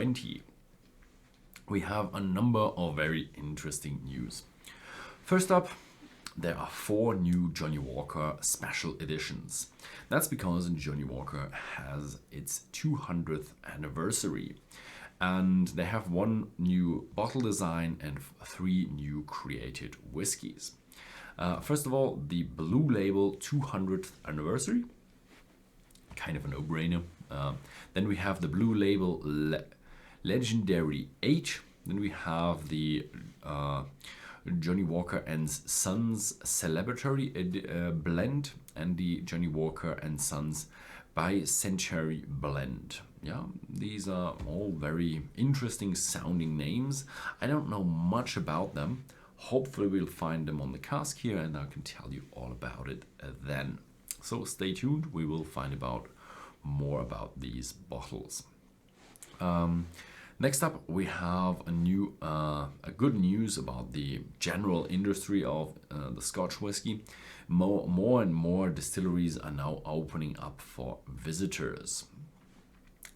2020. We have a number of very interesting news. First up, there are 4 new Johnnie Walker special editions. That's because Johnnie Walker has its 200th anniversary. And they have 1 new bottle design and 3 new created whiskies. First of all, the Blue Label 200th anniversary. Kind of a no-brainer. Then we have the Blue Label Legendary 8. Then we have the Johnnie Walker and Sons Celebratory Blend and the Johnnie Walker and Sons Bicentenary Blend. Yeah, these are all very interesting sounding names. I don't know much about them. Hopefully we'll find them on the cask here and I can tell you all about it then. So stay tuned, we will find out more about these bottles. Next up, we have a good news about the general industry of the Scotch whisky. More and more distilleries are now opening up for visitors.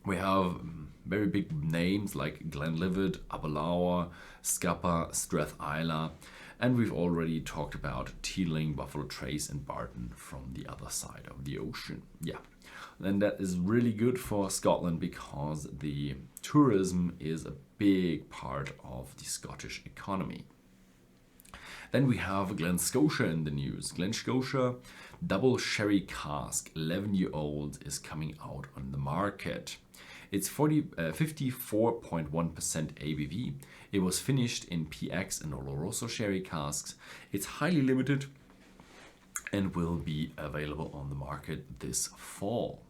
We have very big names like Glenlivet, Aberlour, Scapa, Strathila, and we've already talked about Teeling, Buffalo Trace, and Barton from the other side of the ocean. Yeah. And that is really good for Scotland because the tourism is a big part of the Scottish economy. Then we have Glen Scotia in the news. Glen Scotia double sherry cask, 11-year-old, is coming out on the market. It's 54.1% ABV. It was finished in PX and Oloroso sherry casks. It's highly limited and will be available on the market this fall.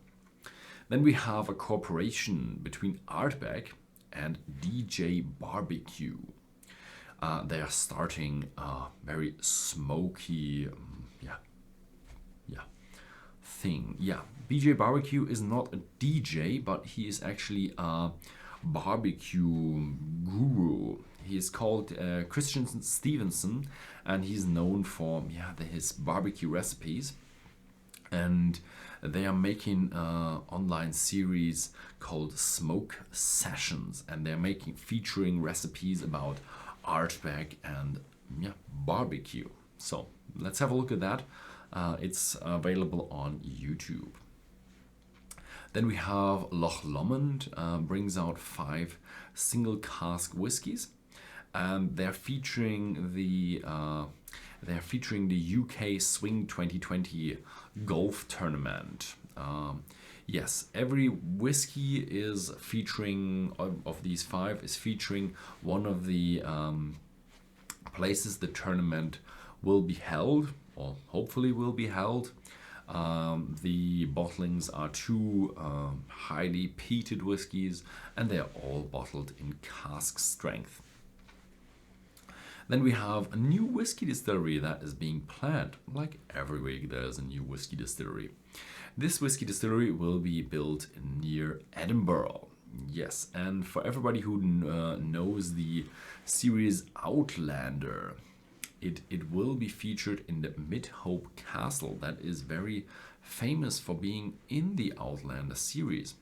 Then we have a cooperation between Ardbeg and DJ BBQ. They are starting a very smoky thing. Yeah, DJ BBQ is not a DJ, but he is actually a barbecue guru. He is called Christian Stevenson, and he's known for his barbecue recipes. And they are making an online series called Smoke Sessions, and they're featuring recipes about Ardbeg and barbecue. So let's have a look at that. It's available on YouTube. Then we have Loch Lomond brings out 5 single cask whiskies, and they're featuring the UK Swing 2020 golf tournament. Yes, every whiskey is featuring of these 5 is featuring one of the places the tournament will be held, or hopefully will be held. The bottlings are 2 highly peated whiskies, and they are all bottled in cask strength. Then we have a new whiskey distillery that is being planned. Like every week there's a new whiskey distillery. This whiskey distillery will be built near Edinburgh. Yes, and for everybody who knows the series Outlander, it will be featured in the Mid-Hope Castle that is very famous for being in the Outlander series.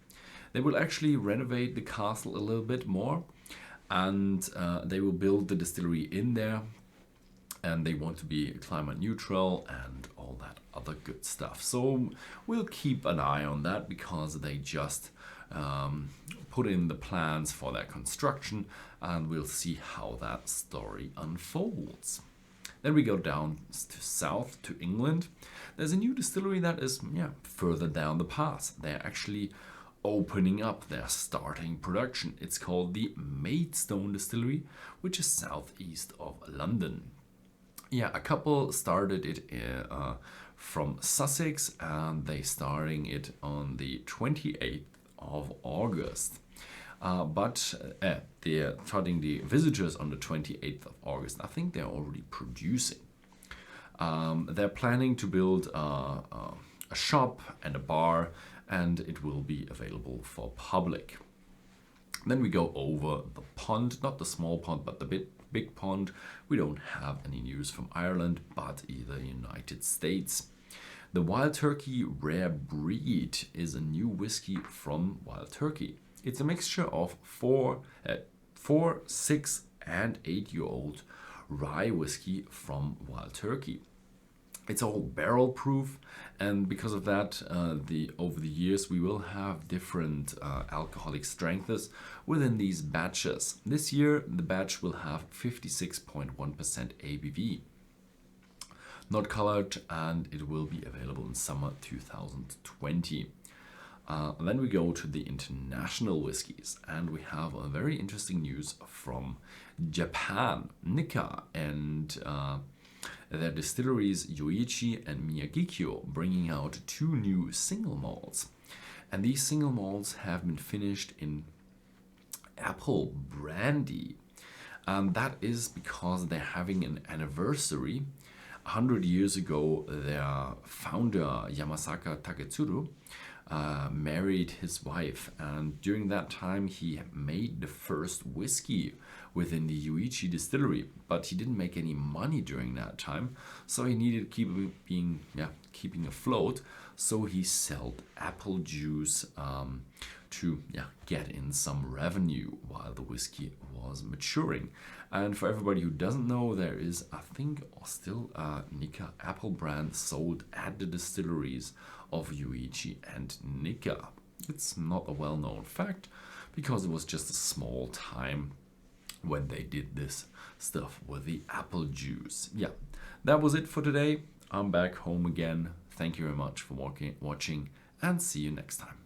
They will actually renovate the castle a little bit more, and they will build the distillery in there, and they want to be climate neutral and all that other good stuff. So we'll keep an eye on that because they just put in the plans for their construction, and we'll see how that story unfolds. Then we go down to south to England. There's a new distillery that is further down the path. They're actually opening up, they're starting production. It's called the Maidstone Distillery, which is southeast of London. Yeah, a couple started it from Sussex, and they starting it on the 28th of August. But they're starting the visitors on the 28th of August. I think they're already producing. They're planning to build a shop and a bar, and it will be available for public. Then we go over the pond, not the small pond, but the big pond. We don't have any news from Ireland, but either United States. The Wild Turkey Rare Breed is a new whiskey from Wild Turkey. It's a mixture of 6, and 8-year-old rye whiskey from Wild Turkey. It's all barrel proof, and because of that, over the years we will have different alcoholic strengths within these batches. This year the batch will have 56.1% ABV. Not colored, and it will be available in summer 2020. Then we go to the international whiskies, and we have a very interesting news from Japan. Nikka and their distilleries Yoichi and Miyagikyo bringing out 2 new single malts. And these single malts have been finished in apple brandy. That is because they're having an anniversary. 100 years ago, their founder, Yamasaka Taketsuru, married his wife, and during that time he made the first whiskey within the Yoichi distillery, but he didn't make any money during that time, so he needed keeping afloat. So he sold apple juice to get in some revenue while the whiskey was maturing. And for everybody who doesn't know, there is, I think, still a Nikka apple brand sold at the distilleries of Yoichi and Nikka. It's not a well-known fact because it was just a small time when they did this stuff with the apple juice. Yeah, that was it for today. I'm back home again. Thank you very much for watching, and see you next time.